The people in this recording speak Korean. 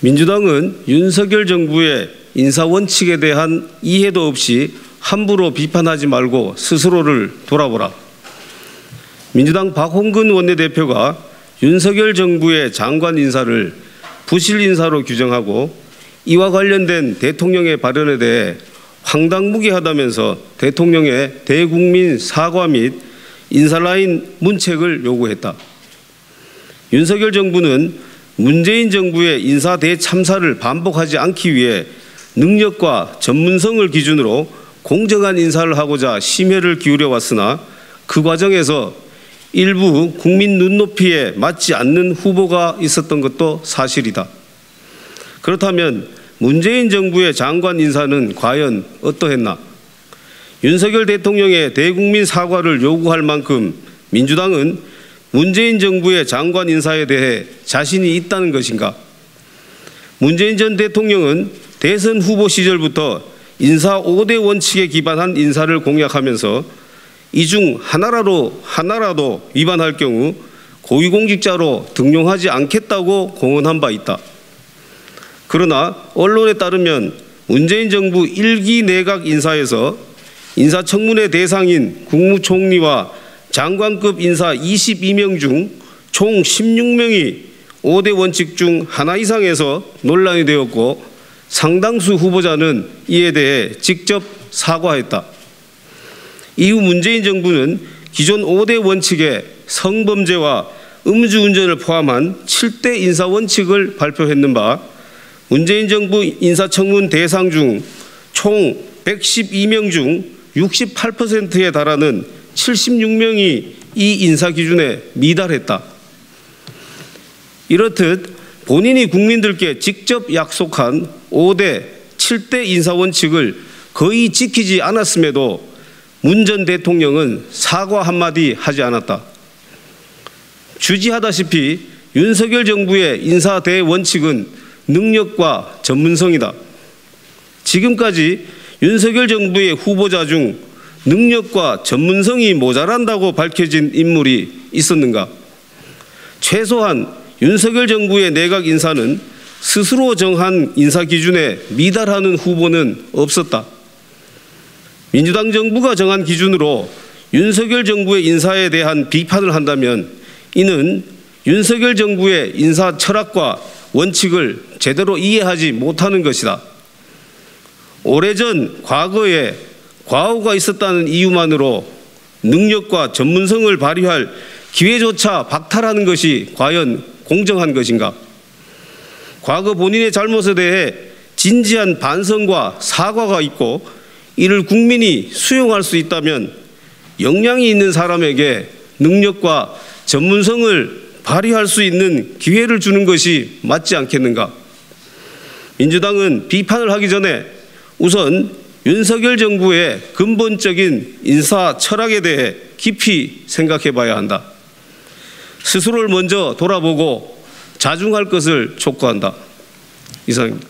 민주당은 윤석열 정부의 인사 원칙에 대한 이해도 없이 함부로 비판하지 말고 스스로를 돌아보라. 민주당 박홍근 원내대표가 윤석열 정부의 장관 인사를 부실 인사로 규정하고 이와 관련된 대통령의 발언에 대해 황당무계하다면서 대통령의 대국민 사과 및 인사라인 문책을 요구했다. 윤석열 정부는 문재인 정부의 인사 대참사를 반복하지 않기 위해 능력과 전문성을 기준으로 공정한 인사를 하고자 심혈을 기울여 왔으나 그 과정에서 일부 국민 눈높이에 맞지 않는 후보가 있었던 것도 사실이다. 그렇다면 문재인 정부의 장관 인사는 과연 어떠했나? 윤석열 대통령의 대국민 사과를 요구할 만큼 민주당은 문재인 정부의 장관 인사에 대해 자신이 있다는 것인가? 문재인 전 대통령은 대선 후보 시절부터 인사 5대 원칙에 기반한 인사를 공약하면서 이 중 하나라도 위반할 경우 고위공직자로 등용하지 않겠다고 공언한 바 있다. 그러나 언론에 따르면 문재인 정부 1기 내각 인사에서 인사청문회 대상인 국무총리와 장관급 인사 22명 중 총 16명이 5대 원칙 중 하나 이상에서 논란이 되었고 상당수 후보자는 이에 대해 직접 사과했다. 이후 문재인 정부는 기존 5대 원칙에 성범죄와 음주운전을 포함한 7대 인사 원칙을 발표했는 바 문재인 정부 인사청문 대상 중 총 112명 중 68%에 달하는 76명이 이 인사 기준에 미달했다. 이렇듯 본인이 국민들께 직접 약속한 5대, 7대 인사 원칙을 거의 지키지 않았음에도 문 전 대통령은 사과 한마디 하지 않았다. 주지하다시피 윤석열 정부의 인사 대원칙은 능력과 전문성이다. 지금까지 윤석열 정부의 후보자 중 능력과 전문성이 모자란다고 밝혀진 인물이 있었는가? 최소한 윤석열 정부의 내각 인사는 스스로 정한 인사 기준에 미달하는 후보는 없었다. 민주당 정부가 정한 기준으로 윤석열 정부의 인사에 대한 비판을 한다면 이는 윤석열 정부의 인사 철학과 원칙을 제대로 이해하지 못하는 것이다. 오래전 과거에 과오가 있었다는 이유만으로 능력과 전문성을 발휘할 기회조차 박탈하는 것이 과연 공정한 것인가? 과거 본인의 잘못에 대해 진지한 반성과 사과가 있고 이를 국민이 수용할 수 있다면 역량이 있는 사람에게 능력과 전문성을 발휘할 수 있는 기회를 주는 것이 맞지 않겠는가? 민주당은 비판을 하기 전에 우선 윤석열 정부의 근본적인 인사 철학에 대해 깊이 생각해 봐야 한다. 스스로를 먼저 돌아보고 자중할 것을 촉구한다. 이상입니다.